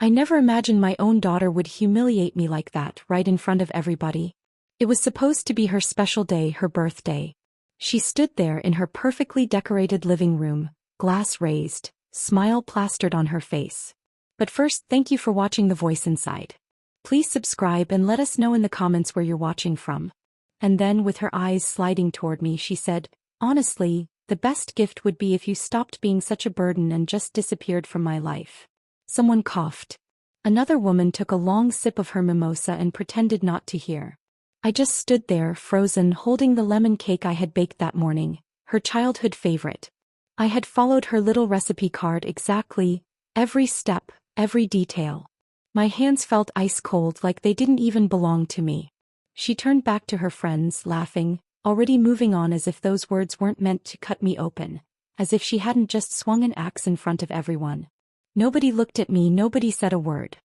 I never imagined my own daughter would humiliate me like that right in front of everybody. It was supposed to be her special day, her birthday. She stood there in her perfectly decorated living room, glass raised, smile plastered on her face. But first, thank you for watching The Voice Inside. Please subscribe and let us know in the comments where you're watching from. And then, with her eyes sliding toward me, she said, "Honestly, the best gift would be if you stopped being such a burden and just disappeared from my life." Someone coughed. Another woman took a long sip of her mimosa and pretended not to hear. I just stood there, frozen, holding the lemon cake I had baked that morning, her childhood favorite. I had followed her little recipe card exactly, every step, every detail. My hands felt ice cold, like they didn't even belong to me. She turned back to her friends, laughing, already moving on, as if those words weren't meant to cut me open, as if she hadn't just swung an axe in front of everyone. Nobody looked at me, nobody said a word.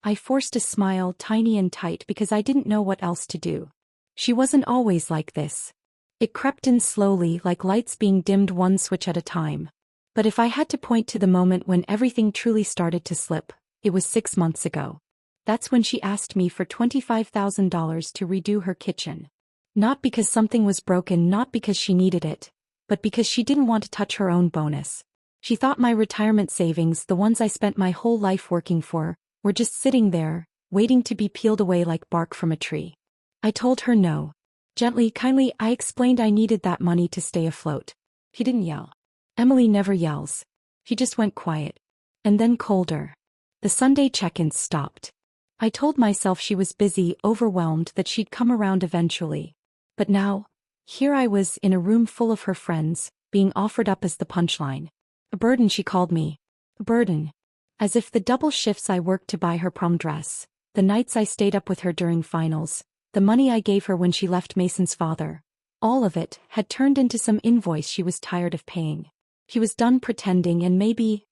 I forced a smile, tiny and tight, because I didn't know what else to do. She wasn't always like this. It crept in slowly, like lights being dimmed one switch at a time. But if I had to point to the moment when everything truly started to slip, it was 6 months ago. That's when she asked me for $25,000 to redo her kitchen. Not because something was broken, not because she needed it, but because she didn't want to touch her own bonus. She thought my retirement savings, the ones I spent my whole life working for, were just sitting there, waiting to be peeled away like bark from a tree. I told her no. Gently, kindly, I explained I needed that money to stay afloat. He didn't yell. Emily never yells. He just went quiet. And then colder. The Sunday check-ins stopped. I told myself she was busy, overwhelmed, that she'd come around eventually. But now, here I was in a room full of her friends, being offered up as the punchline. A burden, she called me. A burden. As if the double shifts I worked to buy her prom dress, the nights I stayed up with her during finals, the money I gave her when she left Mason's father, all of it had turned into some invoice she was tired of paying. She was done pretending, and maybe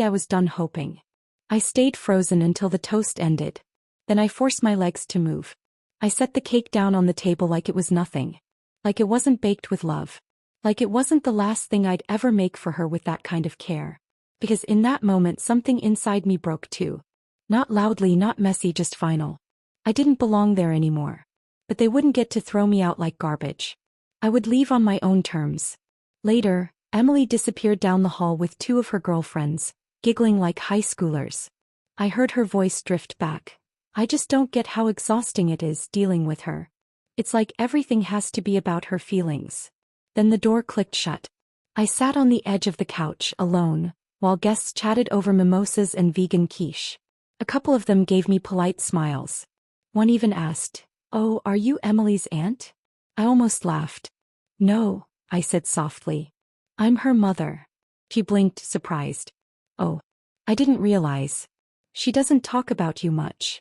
I was done hoping. I stayed frozen until the toast ended. Then I forced my legs to move. I set the cake down on the table like it was nothing. Like it wasn't baked with love. Like it wasn't the last thing I'd ever make for her with that kind of care. Because in that moment something inside me broke too. Not loudly, not messy, just final. I didn't belong there anymore. But they wouldn't get to throw me out like garbage. I would leave on my own terms. Later, Emily disappeared down the hall with 2 of her girlfriends, giggling like high schoolers. I heard her voice drift back. I just don't get how exhausting it is dealing with her. It's like everything has to be about her feelings. Then the door clicked shut. I sat on the edge of the couch, alone, while guests chatted over mimosas and vegan quiche. A couple of them gave me polite smiles. One even asked, "Oh, are you Emily's aunt?" I almost laughed. "No," I said softly. "I'm her mother." She blinked, surprised. "Oh. I didn't realize. She doesn't talk about you much."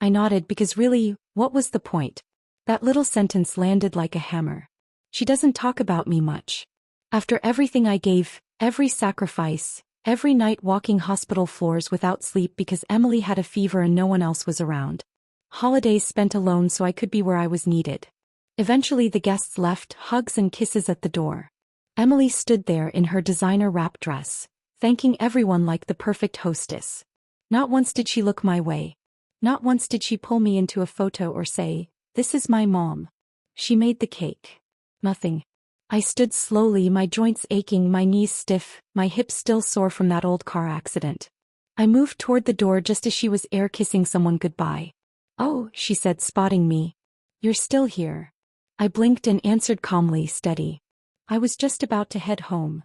I nodded, because really, what was the point? That little sentence landed like a hammer. She doesn't talk about me much. After everything I gave, every sacrifice, every night walking hospital floors without sleep because Emily had a fever and no one else was around. Holidays spent alone so I could be where I was needed. Eventually the guests left, hugs and kisses at the door. Emily stood there in her designer wrap dress, thanking everyone like the perfect hostess. Not once did she look my way. Not once did she pull me into a photo or say, "This is my mom." She made the cake. Nothing. I stood slowly, my joints aching, my knees stiff, my hips still sore from that old car accident. I moved toward the door just as she was air kissing someone goodbye. "Oh," she said, spotting me. "You're still here." I blinked and answered calmly, steady. "I was just about to head home."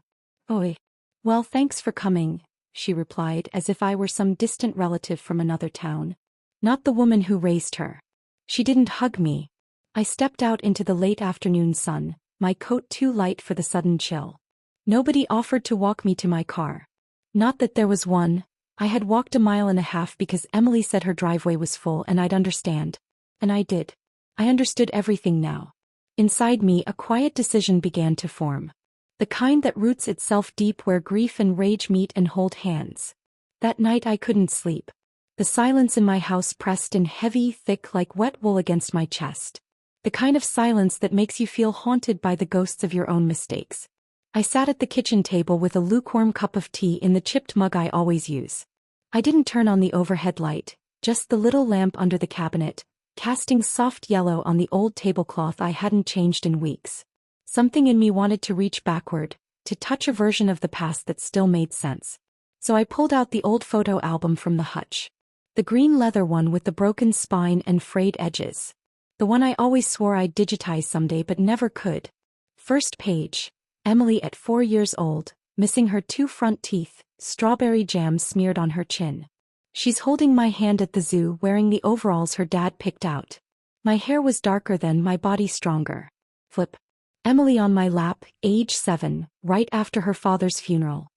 "Oi. Well, thanks for coming," she replied, as if I were some distant relative from another town. Not the woman who raised her. She didn't hug me. I stepped out into the late afternoon sun, my coat too light for the sudden chill. Nobody offered to walk me to my car. Not that there was one. I had walked 1.5 miles because Emily said her driveway was full and I'd understand. And I did. I understood everything now. Inside me, a quiet decision began to form. The kind that roots itself deep where grief and rage meet and hold hands. That night I couldn't sleep. The silence in my house pressed in heavy, thick like wet wool against my chest. The kind of silence that makes you feel haunted by the ghosts of your own mistakes. I sat at the kitchen table with a lukewarm cup of tea in the chipped mug I always use. I didn't turn on the overhead light, just the little lamp under the cabinet, casting soft yellow on the old tablecloth I hadn't changed in weeks. Something in me wanted to reach backward, to touch a version of the past that still made sense. So I pulled out the old photo album from the hutch. The green leather one with the broken spine and frayed edges. The one I always swore I'd digitize someday but never could. First page. Emily at 4 years old, missing her 2 front teeth, strawberry jam smeared on her chin. She's holding my hand at the zoo wearing the overalls her dad picked out. My hair was darker then, my body stronger. Flip. Emily on my lap, age 7, right after her father's funeral.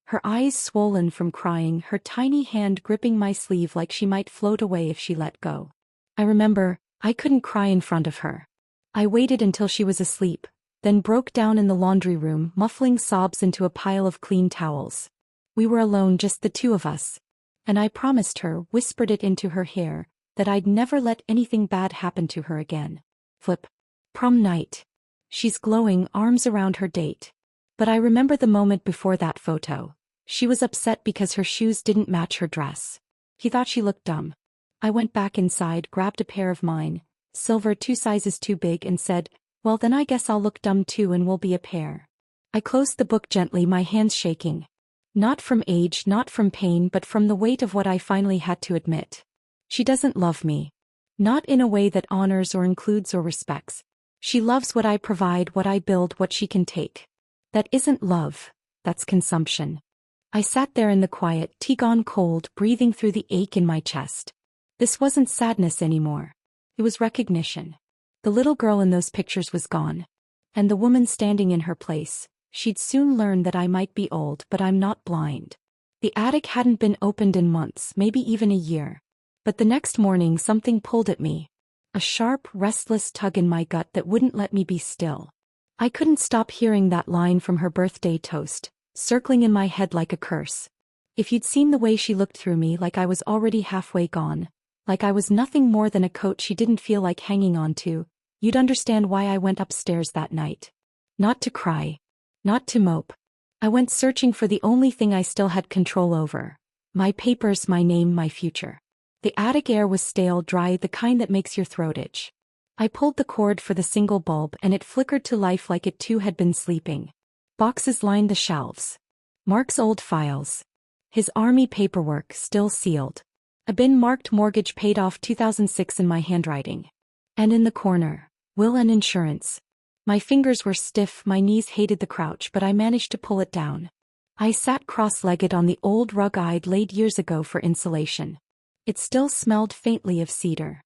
Her eyes swollen from crying, her tiny hand gripping my sleeve like she might float away if she let go. I remember, I couldn't cry in front of her. I waited until she was asleep, then broke down in the laundry room, muffling sobs into a pile of clean towels. We were alone, just the 2 of us. And I promised her, whispered it into her hair, that I'd never let anything bad happen to her again. Flip. Prom night. She's glowing, arms around her date. But I remember the moment before that photo. She was upset because her shoes didn't match her dress. He thought she looked dumb. I went back inside, grabbed a pair of mine, silver 2 sizes too big, and said, well then I guess I'll look dumb too and we'll be a pair. I closed the book gently, my hands shaking. Not from age, not from pain, but from the weight of what I finally had to admit. She doesn't love me. Not in a way that honors or includes or respects. She loves what I provide, what I build, what she can take. That isn't love, that's consumption. I sat there in the quiet, tea gone cold, breathing through the ache in my chest. This wasn't sadness anymore. It was recognition. The little girl in those pictures was gone. And the woman standing in her place, she'd soon learn that I might be old, but I'm not blind. The attic hadn't been opened in months, maybe even a year. But the next morning something pulled at me. A sharp, restless tug in my gut that wouldn't let me be still. I couldn't stop hearing that line from her birthday toast, circling in my head like a curse. If you'd seen the way she looked through me, like I was already halfway gone, like I was nothing more than a coat she didn't feel like hanging on to, you'd understand why I went upstairs that night. Not to cry. Not to mope. I went searching for the only thing I still had control over. My papers, my name, my future. The attic air was stale, dry, the kind that makes your throat itch. I pulled the cord for the single bulb and it flickered to life like it too had been sleeping. Boxes lined the shelves. Mark's old files. His army paperwork, still sealed. A bin marked mortgage paid off 2006 in my handwriting. And in the corner, will and insurance. My fingers were stiff, my knees hated the crouch, but I managed to pull it down. I sat cross-legged on the old rug I'd laid years ago for insulation. It still smelled faintly of cedar.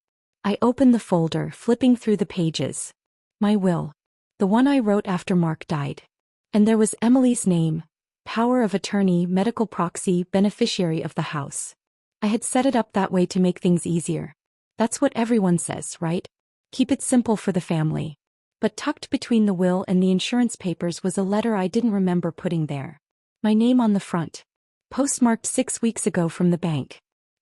I opened the folder, flipping through the pages. My will. The one I wrote after Mark died. And there was Emily's name. Power of attorney, medical proxy, beneficiary of the house. I had set it up that way to make things easier. That's what everyone says, right? Keep it simple for the family. But tucked between the will and the insurance papers was a letter I didn't remember putting there. My name on the front. Postmarked 6 weeks ago from the bank.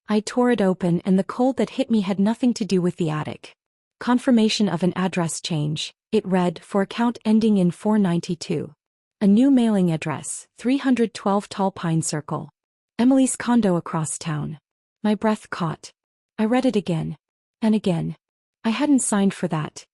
I tore it open and the cold that hit me had nothing to do with the attic. Confirmation of an address change, it read, for account ending in 492. A new mailing address, 312 Tall Pine Circle. Emily's condo across town. My breath caught. I read it again. And again. I hadn't signed for that.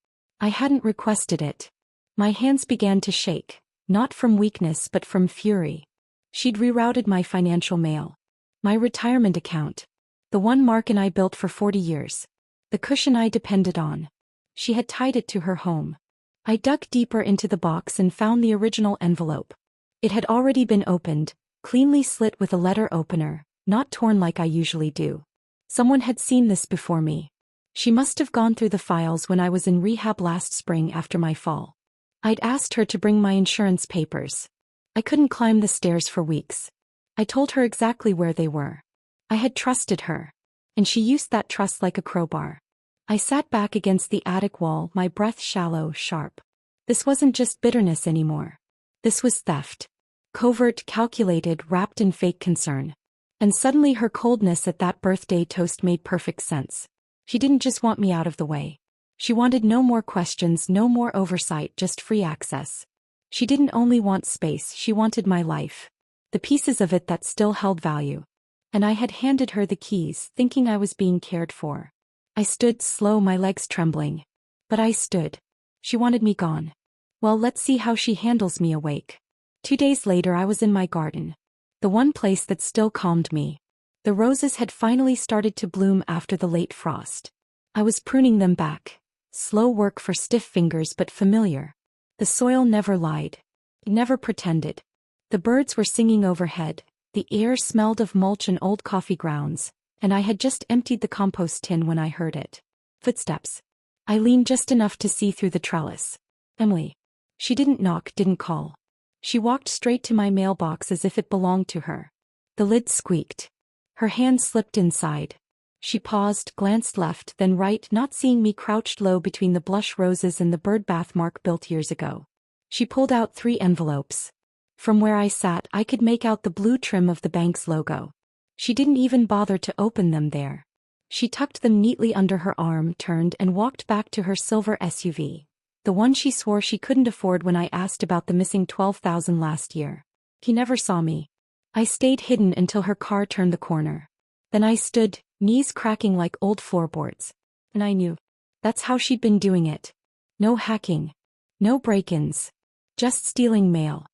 I hadn't requested it. My hands began to shake, not from weakness but from fury. She'd rerouted my financial mail. My retirement account. The one Mark and I built for 40 years. The cushion I depended on. She had tied it to her home. I dug deeper into the box and found the original envelope. It had already been opened, cleanly slit with a letter opener, not torn like I usually do. Someone had seen this before me. She must have gone through the files when I was in rehab last spring after my fall. I'd asked her to bring my insurance papers. I couldn't climb the stairs for weeks. I told her exactly where they were. I had trusted her. And she used that trust like a crowbar. I sat back against the attic wall, my breath shallow, sharp. This wasn't just bitterness anymore. This was theft. Covert, calculated, wrapped in fake concern. And suddenly her coldness at that birthday toast made perfect sense. She didn't just want me out of the way. She wanted no more questions, no more oversight, just free access. She didn't only want space, she wanted my life. The pieces of it that still held value. and I had handed her the keys, thinking I was being cared for. I stood slow, my legs trembling. But I stood. She wanted me gone. Well, let's see how she handles me awake. 2 days later I was in my garden. The one place that still calmed me. The roses had finally started to bloom after the late frost. I was pruning them back. Slow work for stiff fingers but familiar. The soil never lied. It never pretended. The birds were singing overhead. The air smelled of mulch and old coffee grounds, and I had just emptied the compost tin when I heard it. Footsteps. I leaned just enough to see through the trellis. Emily. She didn't knock, didn't call. She walked straight to my mailbox as if it belonged to her. The lid squeaked. Her hand slipped inside. She paused, glanced left, then right, not seeing me crouched low between the blush roses and the bird bath Mark built years ago. She pulled out 3 envelopes. From where I sat, I could make out the blue trim of the bank's logo. She didn't even bother to open them there. She tucked them neatly under her arm, turned and walked back to her silver SUV. The one she swore she couldn't afford when I asked about the missing $12,000 last year. He never saw me. I stayed hidden until her car turned the corner. Then I stood, knees cracking like old floorboards. And I knew. That's how she'd been doing it. No hacking. No break-ins. Just stealing mail.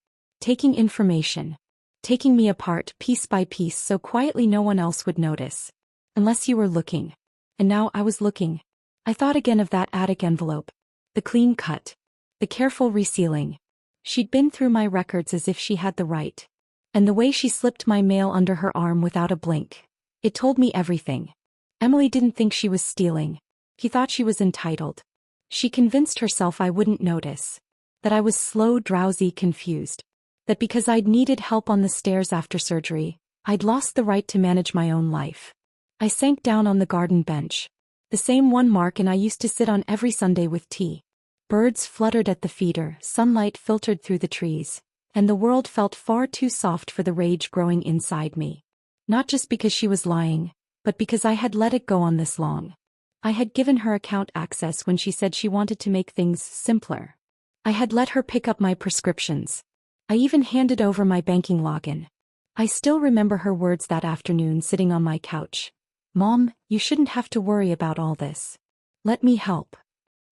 Taking information. Taking me apart piece by piece so quietly no one else would notice. Unless you were looking. And now I was looking. I thought again of that attic envelope. The clean cut. The careful resealing. She'd been through my records as if she had the right. And the way she slipped my mail under her arm without a blink. It told me everything. Emily didn't think she was stealing. He thought she was entitled. She convinced herself I wouldn't notice. That I was slow, drowsy, confused. That because I'd needed help on the stairs after surgery, I'd lost the right to manage my own life. I sank down on the garden bench. The same one Mark and I used to sit on every Sunday with tea. Birds fluttered at the feeder, sunlight filtered through the trees, and the world felt far too soft for the rage growing inside me. Not just because she was lying, but because I had let it go on this long. I had given her account access when she said she wanted to make things simpler. I had let her pick up my prescriptions. I even handed over my banking login. I still remember her words that afternoon sitting on my couch. "Mom, you shouldn't have to worry about all this. Let me help."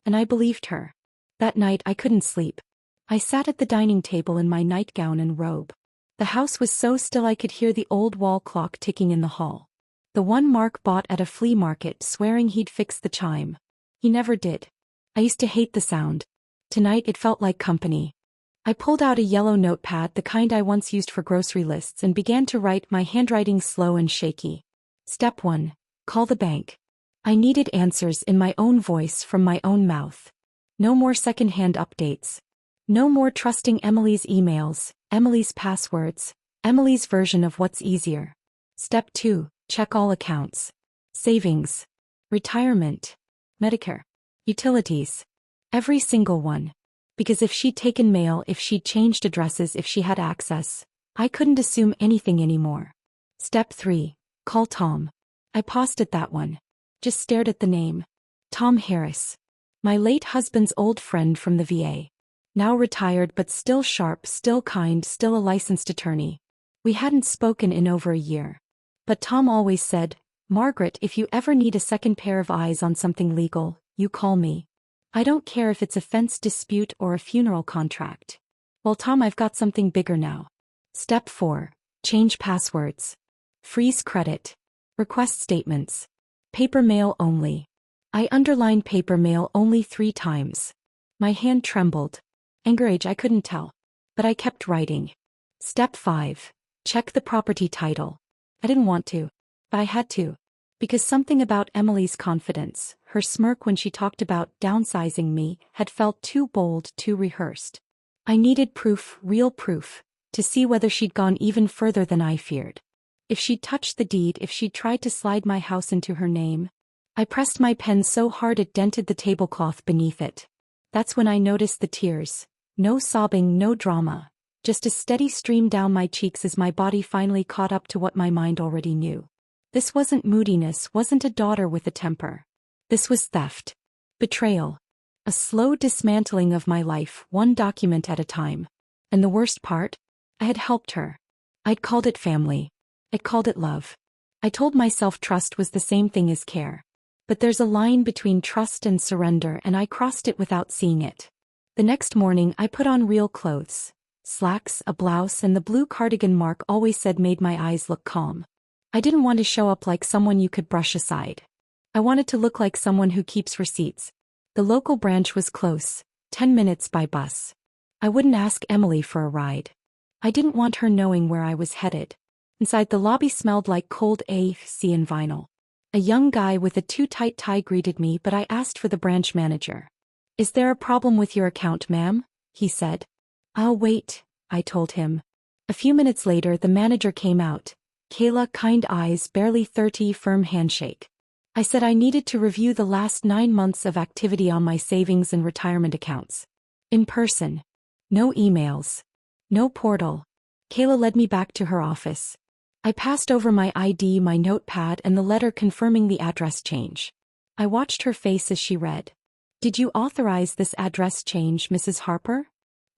And I believed her. That night I couldn't sleep. I sat at the dining table in my nightgown and robe. The house was so still I could hear the old wall clock ticking in the hall. The one Mark bought at a flea market, swearing he'd fix the chime. He never did. I used to hate the sound. Tonight it felt like company. I pulled out a yellow notepad, the kind I once used for grocery lists, and began to write, my handwriting slow and shaky. Step 1. Call the bank. I needed answers in my own voice from my own mouth. No more second-hand updates. No more trusting Emily's emails, Emily's passwords, Emily's version of what's easier. Step 2. Check all accounts. Savings. Retirement. Medicare. Utilities. Every single one. Because if she'd taken mail, if she'd changed addresses, if she had access, I couldn't assume anything anymore. Step 3. Call Tom. I paused at that one. Just stared at the name. Tom Harris. My late husband's old friend from the VA. Now retired but still sharp, still kind, still a licensed attorney. We hadn't spoken in over a year. But Tom always said, "Margaret, if you ever need a second pair of eyes on something legal, you call me. I don't care if it's a fence dispute or a funeral contract." Well, Tom, I've got something bigger now. Step 4. Change passwords. Freeze credit. Request statements. Paper mail only. I underlined paper mail only 3 times. My hand trembled. Anger age, I couldn't tell. But I kept writing. Step 5. Check the property title. I didn't want to. But I had to. Because something about Emily's confidence, her smirk when she talked about downsizing me, had felt too bold, too rehearsed. I needed proof, real proof, to see whether she'd gone even further than I feared. If she'd touched the deed, if she'd tried to slide my house into her name. I pressed my pen so hard it dented the tablecloth beneath it. That's when I noticed the tears. No sobbing, no drama. Just a steady stream down my cheeks as my body finally caught up to what my mind already knew. This wasn't moodiness, wasn't a daughter with a temper. This was theft. Betrayal. A slow dismantling of my life, one document at a time. And the worst part? I had helped her. I'd called it family. I'd called it love. I told myself trust was the same thing as care. But there's a line between trust and surrender, and I crossed it without seeing it. The next morning I put on real clothes. Slacks, a blouse, and the blue cardigan Mark always said made my eyes look calm. I didn't want to show up like someone you could brush aside. I wanted to look like someone who keeps receipts. The local branch was close, 10 minutes by bus. I wouldn't ask Emily for a ride. I didn't want her knowing where I was headed. Inside, the lobby smelled like cold AC and vinyl. A young guy with a too-tight tie greeted me, but I asked for the branch manager. "Is there a problem with your account, ma'am?" he said. "I'll wait," I told him. A few minutes later the manager came out. Kayla, kind eyes, barely 30, firm handshake. I said I needed to review the last 9 months of activity on my savings and retirement accounts. In person. No emails. No portal. Kayla led me back to her office. I passed over my ID, my notepad, and the letter confirming the address change. I watched her face as she read. "Did you authorize this address change, Mrs. Harper?"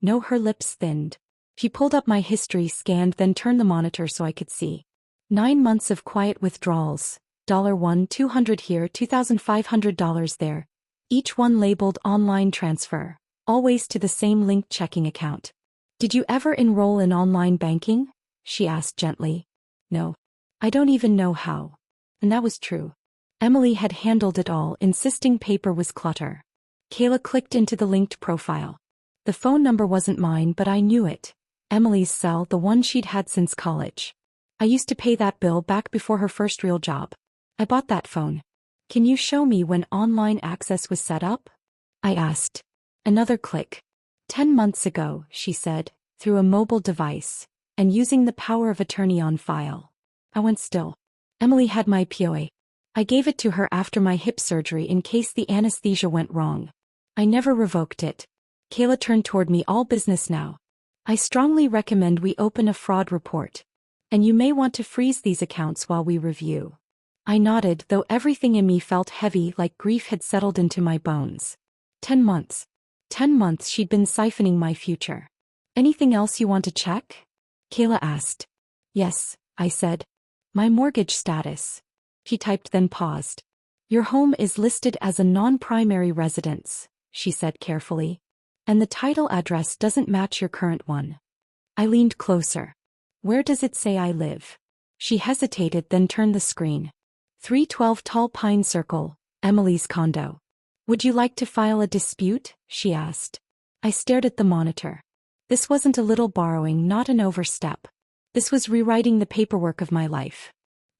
No, her lips thinned. She pulled up my history, scanned, then turned the monitor so I could see. 9 months of quiet withdrawals. $1 $200 here, $2,500 there. Each one labeled online transfer. Always to the same linked checking account. "Did you ever enroll in online banking?" she asked gently. "No. I don't even know how." And that was true. Emily had handled it all, insisting paper was clutter. Kayla clicked into the linked profile. The phone number wasn't mine, but I knew it. Emily's cell, the one she'd had since college. I used to pay that bill back before her first real job. I bought that phone. "Can you show me when online access was set up?" I asked. Another click. 10 months ago, she said, through a mobile device, and using the power of attorney on file. I went still. Emily had my POA. I gave it to her after my hip surgery in case the anesthesia went wrong. I never revoked it. Kayla turned toward me. "All business now. I strongly recommend we open a fraud report. And you may want to freeze these accounts while we review." I nodded, though everything in me felt heavy, like grief had settled into my bones. 10 months. 10 months she'd been siphoning my future. "Anything else you want to check?" Kayla asked. "Yes," I said. "My mortgage status." She typed, then paused. "Your home is listed as a non-primary residence," she said carefully. "And the title address doesn't match your current one." I leaned closer. "Where does it say I live?" She hesitated, then turned the screen. 312 Tall Pine Circle, Emily's condo. "Would you like to file a dispute?" she asked. I stared at the monitor. This wasn't a little borrowing, not an overstep. This was rewriting the paperwork of my life.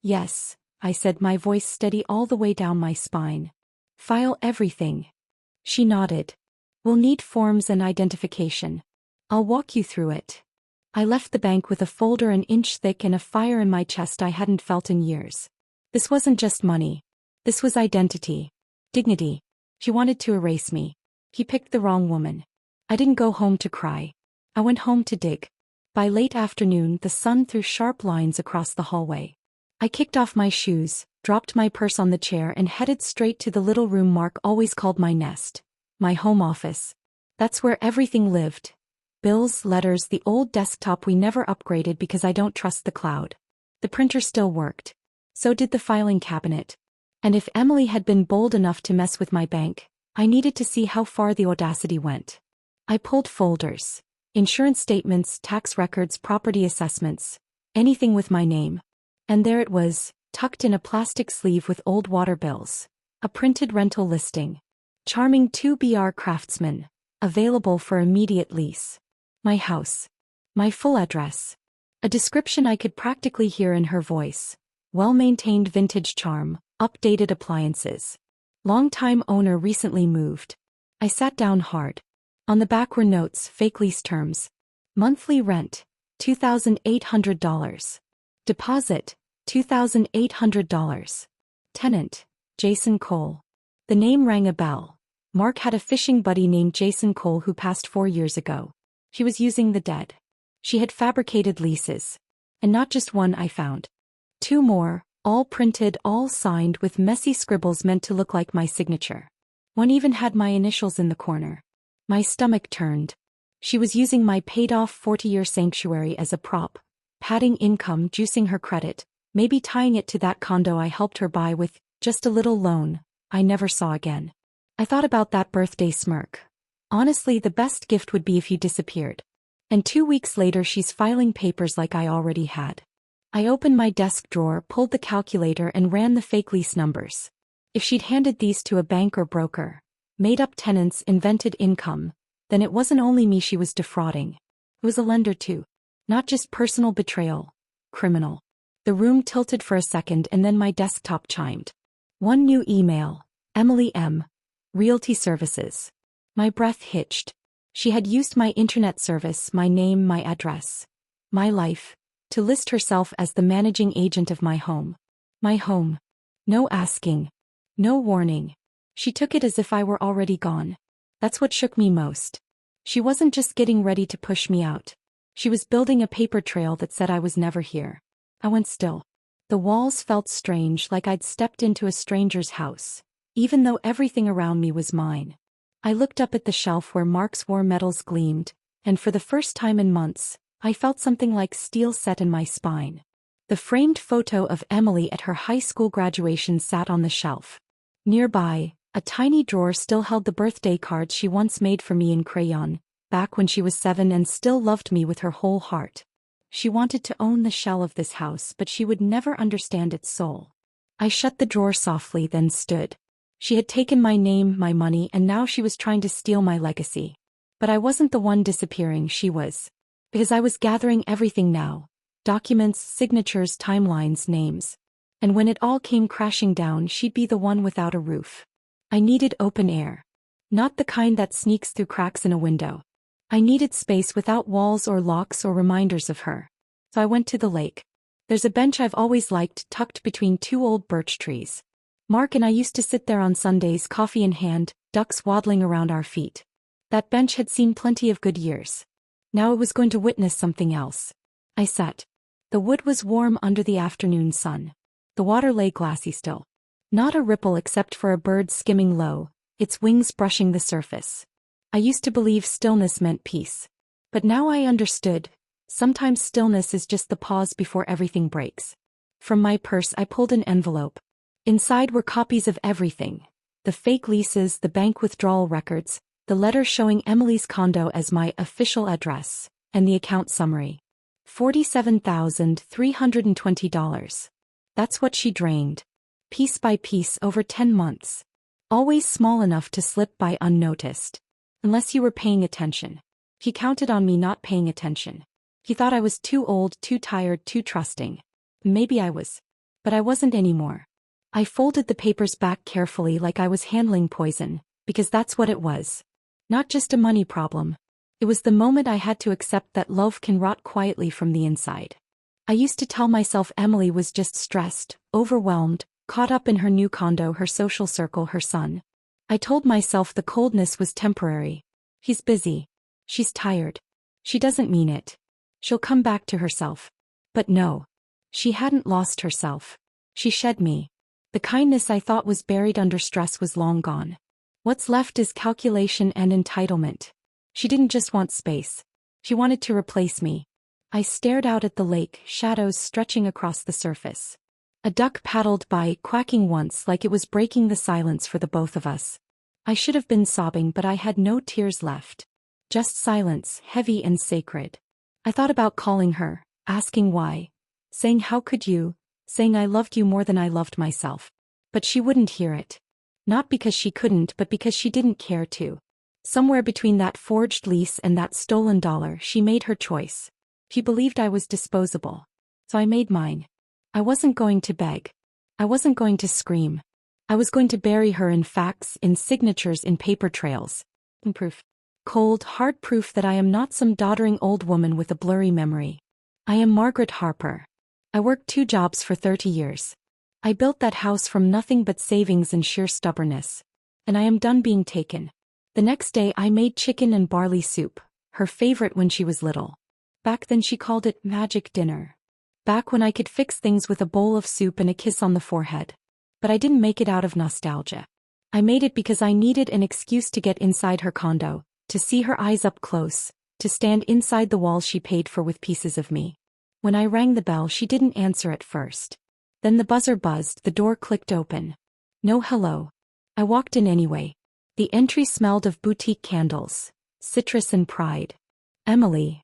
"Yes," I said, my voice steady all the way down my spine. "File everything." She nodded. "We'll need forms and identification. I'll walk you through it." I left the bank with a folder an inch thick and a fire in my chest I hadn't felt in years. This wasn't just money. This was identity. Dignity. She wanted to erase me. He picked the wrong woman. I didn't go home to cry. I went home to dig. By late afternoon the sun threw sharp lines across the hallway. I kicked off my shoes, dropped my purse on the chair, and headed straight to the little room Mark always called my nest. My home office. That's where everything lived. Bills, letters, the old desktop we never upgraded because I don't trust the cloud. The printer still worked. So did the filing cabinet. And if Emily had been bold enough to mess with my bank, I needed to see how far the audacity went. I pulled folders. Insurance statements, tax records, property assessments. Anything with my name. And there it was, tucked in a plastic sleeve with old water bills. A printed rental listing. Charming 2BR craftsman. Available for immediate lease. My house. My full address. A description I could practically hear in her voice. Well-maintained vintage charm, updated appliances. Long-time owner recently moved. I sat down hard. On the back were notes, fake lease terms. Monthly rent, $2,800. Deposit, $2,800. Tenant, Jason Cole. The name rang a bell. Mark had a fishing buddy named Jason Cole who passed 4 years ago. She was using the dead. She had fabricated leases. And not just one I found. 2 more, all printed, all signed with messy scribbles meant to look like my signature. One even had my initials in the corner. My stomach turned. She was using my paid-off 40-year sanctuary as a prop, padding income, juicing her credit, Maybe tying it to that condo I helped her buy with just a little loan I never saw again. I thought about that birthday smirk. Honestly, the best gift would be if you disappeared. And 2 weeks later she's filing papers like I already had. I opened my desk drawer, pulled the calculator and ran the fake lease numbers. If she'd handed these to a bank or broker, made up tenants, invented income, then it wasn't only me she was defrauding. It was a lender too. Not just personal betrayal. Criminal. The room tilted for a second and then my desktop chimed. One new email. Emily M. Realty Services. My breath hitched. She had used my internet service, my name, my address, my life, to list herself as the managing agent of my home. My home. No asking. No warning. She took it as if I were already gone. That's what shook me most. She wasn't just getting ready to push me out. She was building a paper trail that said I was never here. I went still. The walls felt strange, like I'd stepped into a stranger's house, even though everything around me was mine. I looked up at the shelf where Mark's war medals gleamed, and for the first time in months, I felt something like steel set in my spine. The framed photo of Emily at her high school graduation sat on the shelf. Nearby, a tiny drawer still held the birthday cards she once made for me in crayon, back when she was 7 and still loved me with her whole heart. She wanted to own the shell of this house, but she would never understand its soul. I shut the drawer softly, then stood. She had taken my name, my money, and now she was trying to steal my legacy. But I wasn't the one disappearing, she was. Because I was gathering everything now. Documents, signatures, timelines, names. And when it all came crashing down, she'd be the one without a roof. I needed open air. Not the kind that sneaks through cracks in a window. I needed space without walls or locks or reminders of her. So I went to the lake. There's a bench I've always liked, tucked between 2 old birch trees. Mark and I used to sit there on Sundays, coffee in hand, ducks waddling around our feet. That bench had seen plenty of good years. Now it was going to witness something else. I sat. The wood was warm under the afternoon sun. The water lay glassy still. Not a ripple except for a bird skimming low, its wings brushing the surface. I used to believe stillness meant peace. But now I understood. Sometimes stillness is just the pause before everything breaks. From my purse I pulled an envelope. Inside were copies of everything. The fake leases, the bank withdrawal records, the letter showing Emily's condo as my official address, and the account summary. $47,320. That's what she drained. Piece by piece over 10 months. Always small enough to slip by unnoticed. Unless you were paying attention. He counted on me not paying attention. He thought I was too old, too tired, too trusting. Maybe I was. But I wasn't anymore. I folded the papers back carefully like I was handling poison, because that's what it was. Not just a money problem. It was the moment I had to accept that love can rot quietly from the inside. I used to tell myself Emily was just stressed, overwhelmed, caught up in her new condo, her social circle, her son. I told myself the coldness was temporary. He's busy. She's tired. She doesn't mean it. She'll come back to herself. But no. She hadn't lost herself. She shed me. The kindness I thought was buried under stress was long gone. What's left is calculation and entitlement. She didn't just want space. She wanted to replace me. I stared out at the lake, shadows stretching across the surface. A duck paddled by, quacking once like it was breaking the silence for the both of us. I should have been sobbing, but I had no tears left. Just silence, heavy and sacred. I thought about calling her, asking why. Saying how could you, saying I loved you more than I loved myself. But she wouldn't hear it. Not because she couldn't, but because she didn't care to. Somewhere between that forged lease and that stolen dollar, she made her choice. She believed I was disposable. So I made mine. I wasn't going to beg. I wasn't going to scream. I was going to bury her in facts, in signatures, in paper trails. In proof. Cold, hard proof that I am not some doddering old woman with a blurry memory. I am Margaret Harper. I worked 2 jobs for 30 years. I built that house from nothing but savings and sheer stubbornness. And I am done being taken. The next day I made chicken and barley soup, her favorite when she was little. Back then she called it magic dinner. Back when I could fix things with a bowl of soup and a kiss on the forehead. But I didn't make it out of nostalgia. I made it because I needed an excuse to get inside her condo, to see her eyes up close, to stand inside the walls she paid for with pieces of me. When I rang the bell, she didn't answer at first. Then the buzzer buzzed, the door clicked open. No hello. I walked in anyway. The entry smelled of boutique candles, citrus and pride. Emily.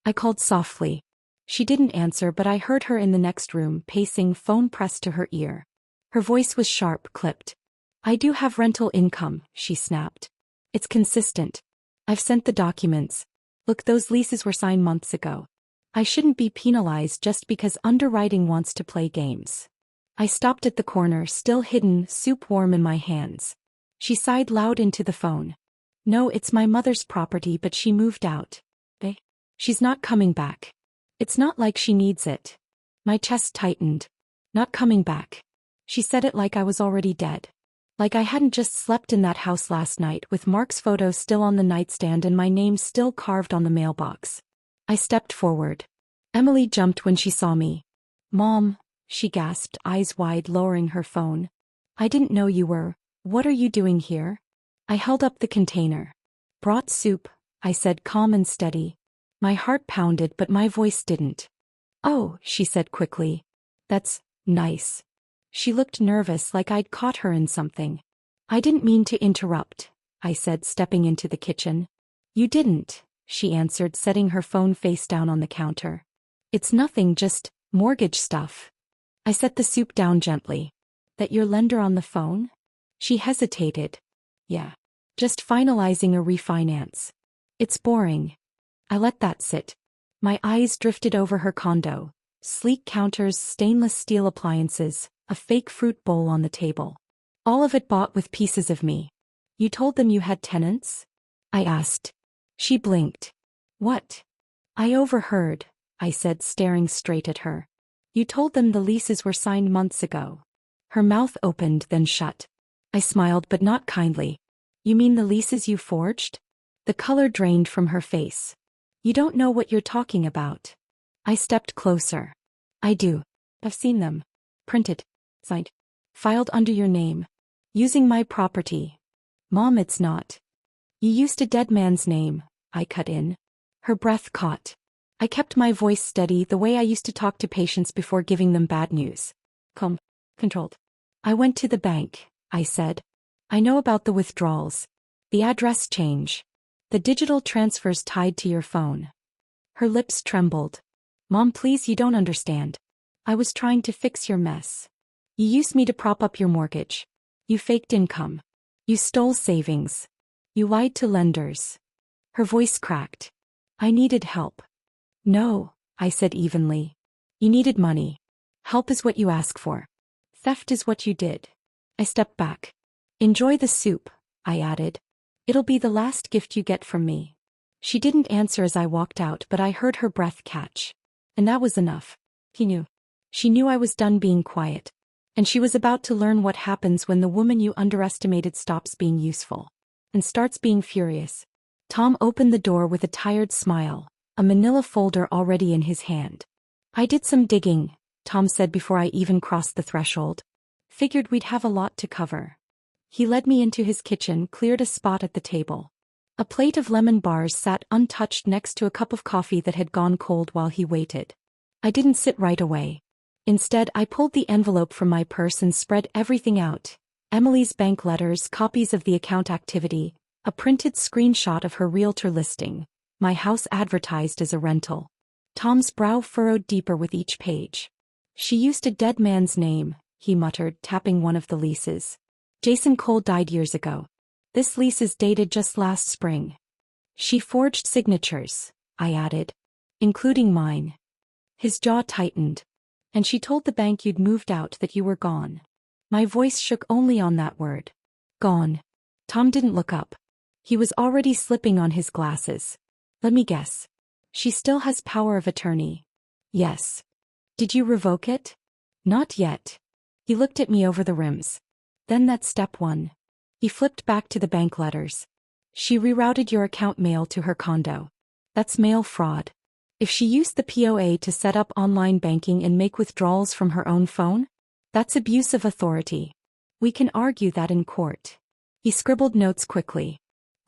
I called softly. She didn't answer, but I heard her in the next room, pacing, phone pressed to her ear. Her voice was sharp, clipped. I do have rental income, she snapped. It's consistent. I've sent the documents. Look, those leases were signed months ago. I shouldn't be penalized just because underwriting wants to play games. I stopped at the corner, still hidden, soup warm in my hands. She sighed loud into the phone. No, it's my mother's property, but she moved out. She's not coming back. It's not like she needs it. My chest tightened. Not coming back. She said it like I was already dead. Like I hadn't just slept in that house last night with Mark's photo still on the nightstand and my name still carved on the mailbox. I stepped forward. Emily jumped when she saw me. Mom, she gasped, eyes wide, lowering her phone. I didn't know you were. What are you doing here? I held up the container. Brought soup, I said, calm and steady. My heart pounded, but my voice didn't. Oh, she said quickly. That's nice. She looked nervous, like I'd caught her in something. I didn't mean to interrupt, I said, stepping into the kitchen. You didn't, she answered, setting her phone face down on the counter. It's nothing, just mortgage stuff. I set the soup down gently. That your lender on the phone? She hesitated. Yeah. Just finalizing a refinance. It's boring. I let that sit. My eyes drifted over her condo. Sleek counters, stainless steel appliances, a fake fruit bowl on the table. All of it bought with pieces of me. You told them you had tenants? I asked. She blinked. What? I overheard, I said, staring straight at her. You told them the leases were signed months ago. Her mouth opened, then shut. I smiled, but not kindly. You mean the leases you forged? The color drained from her face. You don't know what you're talking about. I stepped closer. I do. I've seen them. Printed. Signed. Filed under your name. Using my property. Mom, it's not. You used a dead man's name, I cut in. Her breath caught. I kept my voice steady, the way I used to talk to patients before giving them bad news. Calm. Controlled. I went to the bank, I said. I know about the withdrawals. The address change. The digital transfers tied to your phone. Her lips trembled. Mom, please, you don't understand. I was trying to fix your mess. You used me to prop up your mortgage. You faked income. You stole savings. You lied to lenders. Her voice cracked. I needed help. No, I said evenly. You needed money. Help is what you ask for. Theft is what you did. I stepped back. Enjoy the soup, I added. It'll be the last gift you get from me. She didn't answer as I walked out, but I heard her breath catch. And that was enough. He knew. She knew I was done being quiet. And she was about to learn what happens when the woman you underestimated stops being useful. And starts being furious. Tom opened the door with a tired smile, a manila folder already in his hand. I did some digging, Tom said before I even crossed the threshold. Figured we'd have a lot to cover. He led me into his kitchen, cleared a spot at the table. A plate of lemon bars sat untouched next to a cup of coffee that had gone cold while he waited. I didn't sit right away. Instead, I pulled the envelope from my purse and spread everything out. Emily's bank letters, copies of the account activity, a printed screenshot of her realtor listing, my house advertised as a rental. Tom's brow furrowed deeper with each page. She used a dead man's name, he muttered, tapping one of the leases. Jason Cole died years ago. This lease is dated just last spring. She forged signatures, I added. Including mine. His jaw tightened. And she told the bank you'd moved out, that you were gone. My voice shook only on that word. Gone. Tom didn't look up. He was already slipping on his glasses. Let me guess. She still has power of attorney. Yes. Did you revoke it? Not yet. He looked at me over the rims. Then that's step one. He flipped back to the bank letters. She rerouted your account mail to her condo. That's mail fraud. If she used the POA to set up online banking and make withdrawals from her own phone, that's abuse of authority. We can argue that in court. He scribbled notes quickly.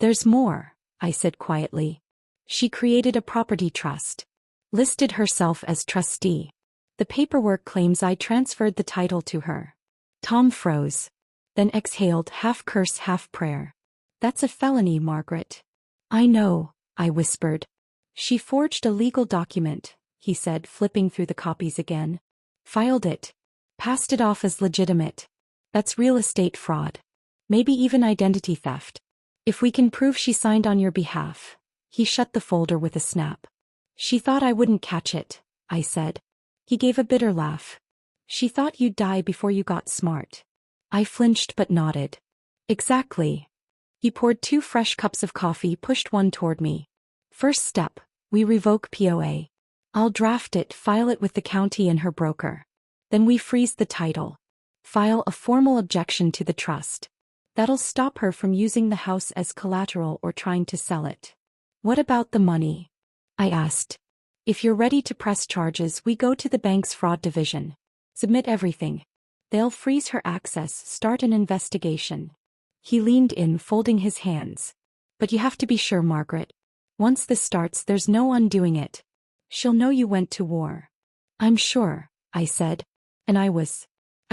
There's more, I said quietly. She created a property trust. Listed herself as trustee. The paperwork claims I transferred the title to her. Tom froze. Then exhaled, half curse, half prayer. That's a felony, Margaret. I know, I whispered. She forged a legal document, he said, flipping through the copies again. Filed it. Passed it off as legitimate. That's real estate fraud. Maybe even identity theft. If we can prove she signed on your behalf. He shut the folder with a snap. She thought I wouldn't catch it, I said. He gave a bitter laugh. She thought you'd die before you got smart. I flinched but nodded. Exactly. He poured 2 fresh cups of coffee, pushed one toward me. First step, we revoke POA. I'll draft it, file it with the county and her broker. Then we freeze the title. File a formal objection to the trust. That'll stop her from using the house as collateral or trying to sell it. What about the money? I asked. If you're ready to press charges, we go to the bank's fraud division. Submit everything. They'll freeze her access, start an investigation. He leaned in, folding his hands. But you have to be sure, Margaret. Once this starts, there's no undoing it. She'll know you went to war. I'm sure, I said. And I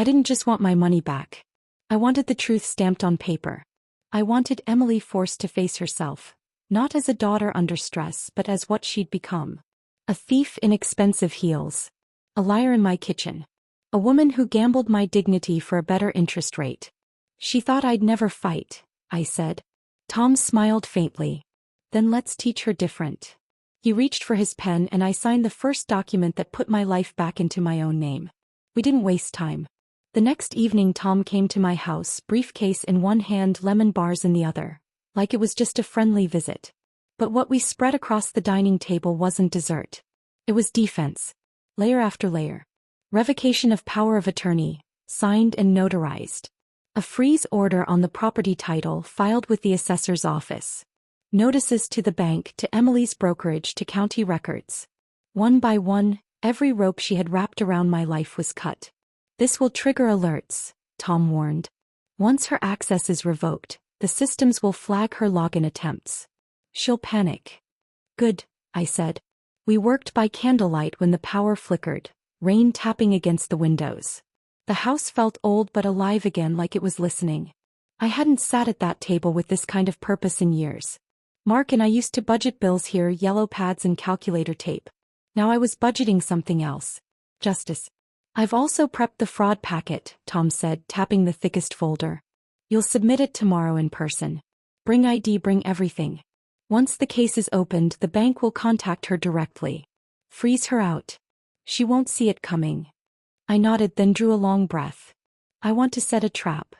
didn't just want my money back. I wanted the truth stamped on paper. I wanted Emily forced to face herself, not as a daughter under stress but as what she'd become. A thief in expensive heels. A liar in my kitchen. A woman who gambled my dignity for a better interest rate. She thought I'd never fight, I said. Tom smiled faintly. Then let's teach her different. He reached for his pen and I signed the first document that put my life back into my own name. We didn't waste time. The next evening Tom came to my house, briefcase in one hand, lemon bars in the other, like it was just a friendly visit. But what we spread across the dining table wasn't dessert. It was defense. Layer after layer. Revocation of power of attorney, signed and notarized. A freeze order on the property title filed with the assessor's office. Notices to the bank, to Emily's brokerage, to county records. One by one, every rope she had wrapped around my life was cut. This will trigger alerts, Tom warned. Once her access is revoked, the systems will flag her login attempts. She'll panic. Good, I said. We worked by candlelight when the power flickered, rain tapping against the windows. The house felt old but alive again, like it was listening. I hadn't sat at that table with this kind of purpose in years. Mark and I used to budget bills here, yellow pads and calculator tape. Now I was budgeting something else. Justice. I've also prepped the fraud packet, Tom said, tapping the thickest folder. You'll submit it tomorrow in person. Bring ID, bring everything. Once the case is opened, the bank will contact her directly. Freeze her out. She won't see it coming. I nodded, then drew a long breath. I want to set a trap.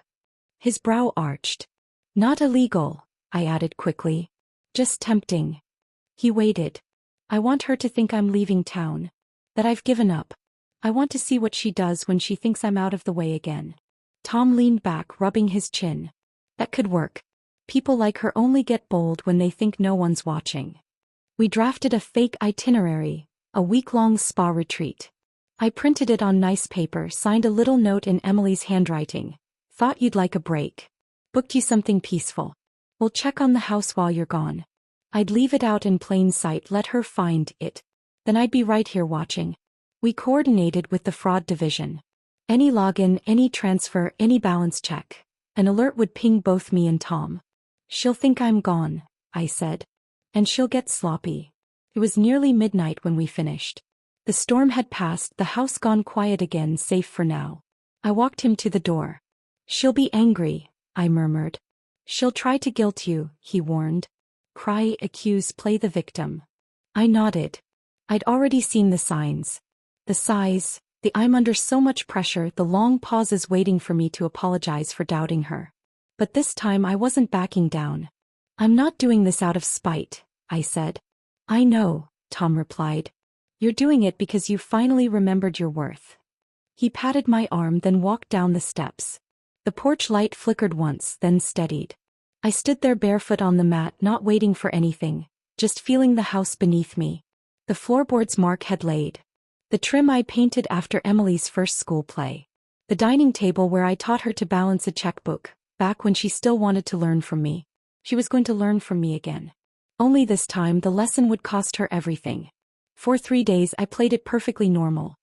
His brow arched. Not illegal, I added quickly. Just tempting. He waited. I want her to think I'm leaving town. That I've given up. I want to see what she does when she thinks I'm out of the way again. Tom leaned back, rubbing his chin. That could work. People like her only get bold when they think no one's watching. We drafted a fake itinerary, a week-long spa retreat. I printed it on nice paper, signed a little note in Emily's handwriting. Thought you'd like a break. Booked you something peaceful. We'll check on the house while you're gone. I'd leave it out in plain sight, let her find it. Then I'd be right here watching. We coordinated with the fraud division. Any login, any transfer, any balance check. An alert would ping both me and Tom. She'll think I'm gone, I said. And she'll get sloppy. It was nearly midnight when we finished. The storm had passed, the house gone quiet again, safe for now. I walked him to the door. She'll be angry, I murmured. She'll try to guilt you, he warned. Cry, accuse, play the victim. I nodded. I'd already seen the signs. The sighs, the I'm under so much pressure, the long pauses waiting for me to apologize for doubting her. But this time I wasn't backing down. I'm not doing this out of spite, I said. I know, Tom replied. You're doing it because you finally remembered your worth. He patted my arm, then walked down the steps. The porch light flickered once, then steadied. I stood there barefoot on the mat, not waiting for anything, just feeling the house beneath me. The floorboards Mark had laid. The trim I painted after Emily's first school play. The dining table where I taught her to balance a checkbook, back when she still wanted to learn from me. She was going to learn from me again. Only this time the lesson would cost her everything. For 3 days I played it perfectly normal.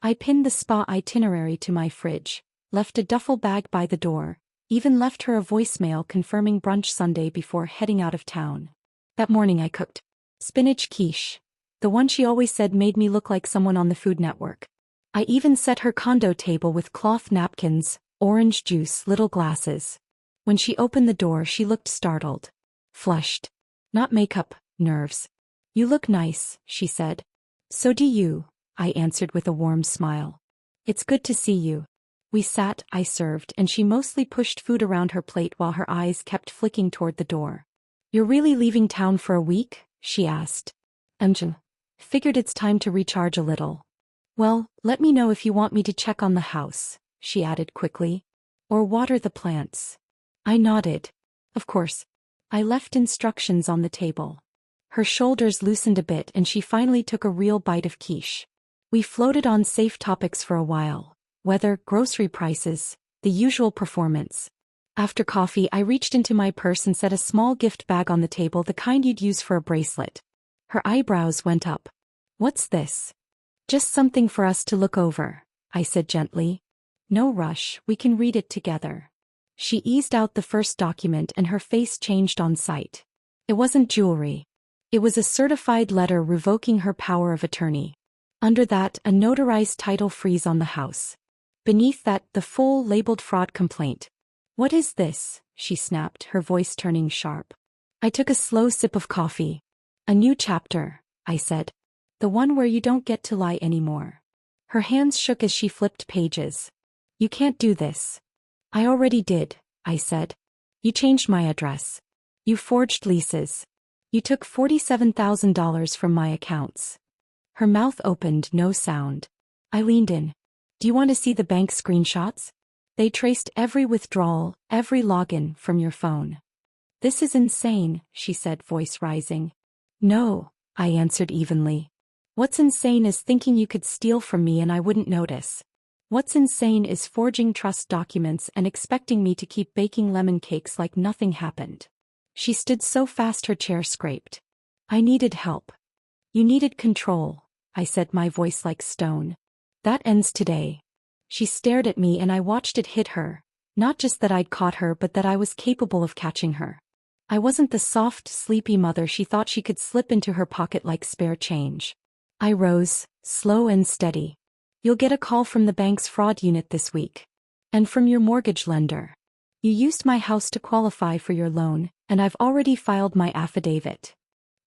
I pinned the spa itinerary to my fridge, left a duffel bag by the door, even left her a voicemail confirming brunch Sunday before heading out of town. That morning I cooked spinach quiche, the one she always said made me look like someone on the Food Network. I even set her condo table with cloth napkins, orange juice, little glasses. When she opened the door, she looked startled. Flushed. Not makeup, nerves. You look nice, she said. So do you, I answered with a warm smile. It's good to see you. We sat, I served, and she mostly pushed food around her plate while her eyes kept flicking toward the door. You're really leaving town for a week? She asked. Figured it's time to recharge a little. Well, let me know if you want me to check on the house, she added quickly. Or water the plants. I nodded. Of course. I left instructions on the table. Her shoulders loosened a bit and she finally took a real bite of quiche. We floated on safe topics for a while. Weather, grocery prices, the usual performance. After coffee, I reached into my purse and set a small gift bag on the table, the kind you'd use for a bracelet. Her eyebrows went up. What's this? Just something for us to look over, I said gently. No rush, we can read it together. She eased out the first document and her face changed on sight. It wasn't jewelry. It was a certified letter revoking her power of attorney. Under that, a notarized title freeze on the house. Beneath that, the full, labeled fraud complaint. What is this? She snapped, her voice turning sharp. I took a slow sip of coffee. A new chapter, I said. The one where you don't get to lie anymore. Her hands shook as she flipped pages. You can't do this. I already did, I said. You changed my address. You forged leases. You took $47,000 from my accounts. Her mouth opened, no sound. I leaned in. Do you want to see the bank screenshots? They traced every withdrawal, every login from your phone. This is insane, she said, voice rising. No, I answered evenly. What's insane is thinking you could steal from me and I wouldn't notice. What's insane is forging trust documents and expecting me to keep baking lemon cakes like nothing happened. She stood so fast her chair scraped. I needed help. You needed control, I said, my voice like stone. That ends today. She stared at me and I watched it hit her, not just that I'd caught her but that I was capable of catching her. I wasn't the soft, sleepy mother she thought she could slip into her pocket like spare change. I rose, slow and steady. You'll get a call from the bank's fraud unit this week. And from your mortgage lender. You used my house to qualify for your loan, and I've already filed my affidavit.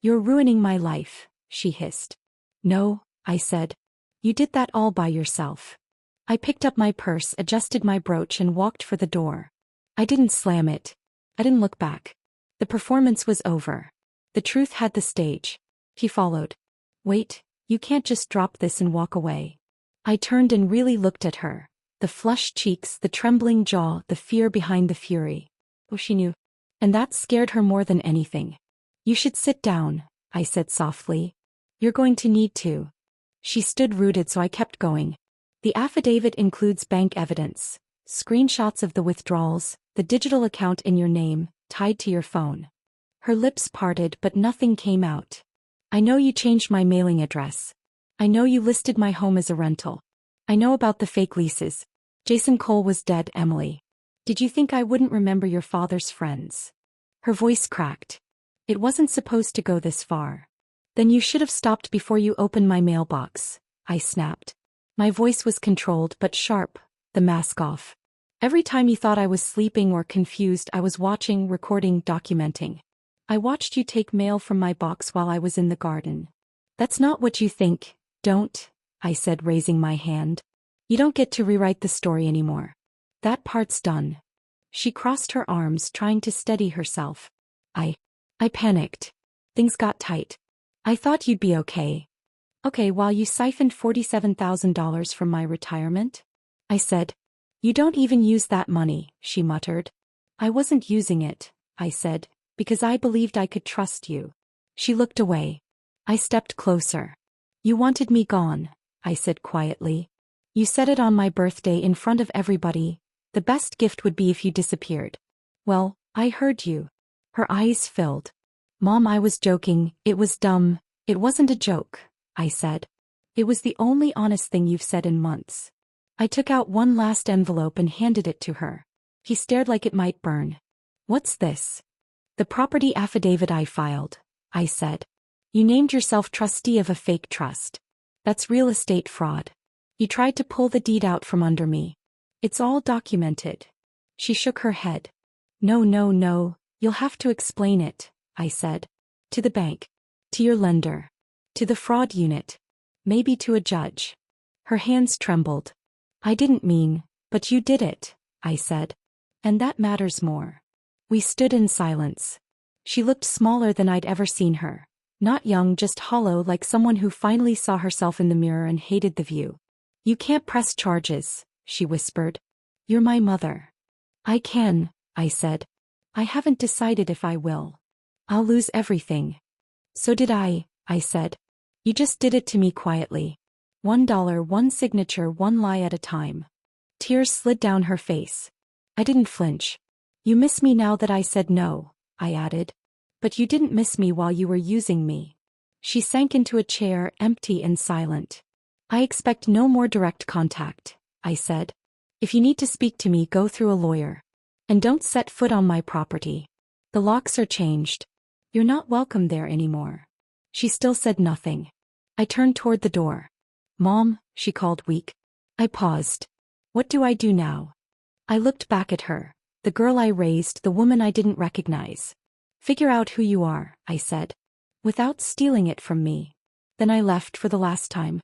You're ruining my life, she hissed. No, I said. You did that all by yourself. I picked up my purse, adjusted my brooch and walked for the door. I didn't slam it. I didn't look back. The performance was over. The truth had the stage. He followed. Wait, you can't just drop this and walk away. I turned and really looked at her. The flushed cheeks, the trembling jaw, the fear behind the fury. Oh, she knew. And that scared her more than anything. You should sit down, I said softly. You're going to need to. She stood rooted, so I kept going. The affidavit includes bank evidence, screenshots of the withdrawals, the digital account in your name, tied to your phone. Her lips parted but nothing came out. I know you changed my mailing address. I know you listed my home as a rental. I know about the fake leases. Jason Cole was dead, Emily. Did you think I wouldn't remember your father's friends? Her voice cracked. It wasn't supposed to go this far. Then you should have stopped before you opened my mailbox, I snapped. My voice was controlled but sharp, the mask off. Every time you thought I was sleeping or confused, I was watching, recording, documenting. I watched you take mail from my box while I was in the garden. That's not what you think, don't, I said, raising my hand. You don't get to rewrite the story anymore. That part's done. She crossed her arms, trying to steady herself. I panicked. Things got tight. I thought you'd be okay. Okay, while you siphoned $47,000 from my retirement? I said. You don't even use that money, she muttered. I wasn't using it, I said, because I believed I could trust you. She looked away. I stepped closer. You wanted me gone, I said quietly. You said it on my birthday in front of everybody. The best gift would be if you disappeared. Well, I heard you. Her eyes filled. Mom, I was joking. It was dumb. It wasn't a joke, I said. It was the only honest thing you've said in months. I took out one last envelope and handed it to her. He stared like it might burn. What's this? The property affidavit I filed, I said. You named yourself trustee of a fake trust. That's real estate fraud. You tried to pull the deed out from under me. It's all documented. She shook her head. No, you'll have to explain it, I said. To the bank. To your lender. To the fraud unit. Maybe to a judge. Her hands trembled. I didn't mean, but you did it, I said. And that matters more. We stood in silence. She looked smaller than I'd ever seen her. Not young, just hollow, like someone who finally saw herself in the mirror and hated the view. You can't press charges, she whispered. You're my mother. I can, I said. I haven't decided if I will. I'll lose everything. So did I said. You just did it to me quietly. $1, one signature, one lie at a time. Tears slid down her face. I didn't flinch. You miss me now that I said no, I added. But you didn't miss me while you were using me. She sank into a chair, empty and silent. I expect no more direct contact, I said. If you need to speak to me, go through a lawyer. And don't set foot on my property. The locks are changed. You're not welcome there anymore. She still said nothing. I turned toward the door. Mom, she called weak. I paused. What do I do now? I looked back at her, the girl I raised, the woman I didn't recognize. Figure out who you are, I said. Without stealing it from me. Then I left for the last time.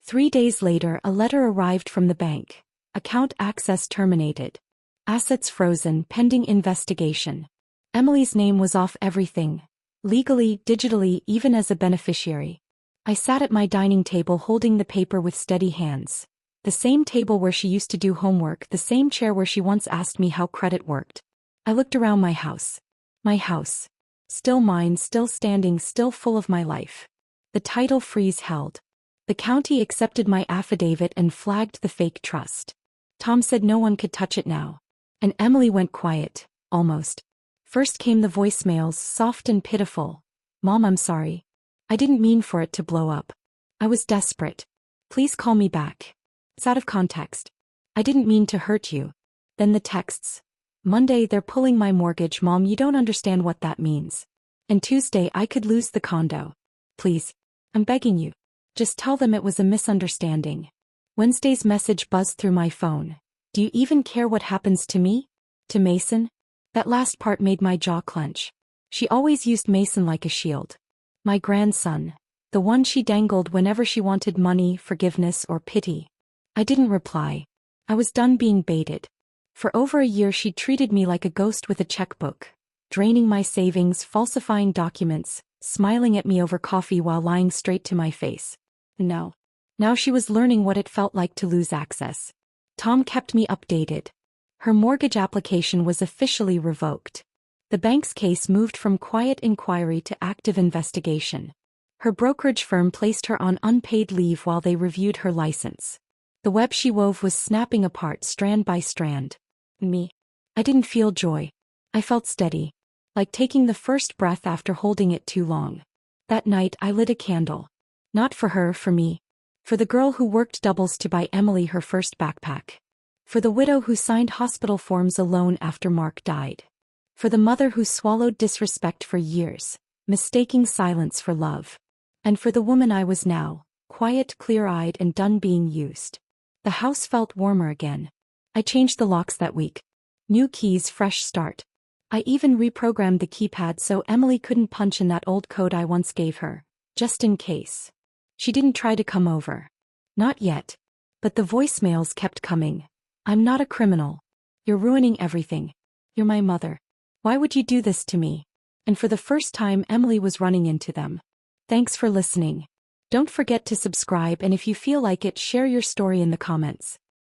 3 days later, a letter arrived from the bank. Account access terminated. Assets frozen, pending investigation. Emily's name was off everything. Legally, digitally, even as a beneficiary. I sat at my dining table holding the paper with steady hands. The same table where she used to do homework, the same chair where she once asked me how credit worked. I looked around my house. My house. Still mine, still standing, still full of my life. The title freeze held. The county accepted my affidavit and flagged the fake trust. Tom said no one could touch it now. And Emily went quiet, almost. First came the voicemails, soft and pitiful. Mom, I'm sorry. I didn't mean for it to blow up. I was desperate. Please call me back. It's out of context. I didn't mean to hurt you. Then the texts. Monday, they're pulling my mortgage. Mom, you don't understand what that means. And Tuesday, I could lose the condo. Please. I'm begging you. Just tell them it was a misunderstanding. Wednesday's message buzzed through my phone. Do you even care what happens to me? To Mason? That last part made my jaw clench. She always used Mason like a shield. My grandson. The one she dangled whenever she wanted money, forgiveness, or pity. I didn't reply. I was done being baited. For over a year she treated me like a ghost with a checkbook, draining my savings, falsifying documents, smiling at me over coffee while lying straight to my face. No. Now she was learning what it felt like to lose access. Tom kept me updated. Her mortgage application was officially revoked. The bank's case moved from quiet inquiry to active investigation. Her brokerage firm placed her on unpaid leave while they reviewed her license. The web she wove was snapping apart strand by strand. Me. I didn't feel joy. I felt steady. Like taking the first breath after holding it too long. That night I lit a candle. Not for her, for me. For the girl who worked doubles to buy Emily her first backpack. For the widow who signed hospital forms alone after Mark died. For the mother who swallowed disrespect for years, mistaking silence for love. And for the woman I was now, quiet, clear-eyed, and done being used. The house felt warmer again. I changed the locks that week. New keys, fresh start. I even reprogrammed the keypad so Emily couldn't punch in that old code I once gave her, just in case. She didn't try to come over. Not yet. But the voicemails kept coming. I'm not a criminal. You're ruining everything. You're my mother. Why would you do this to me? And for the first time Emily was running into them. Thanks for listening. Don't forget to subscribe, and if you feel like it, share your story in the comments.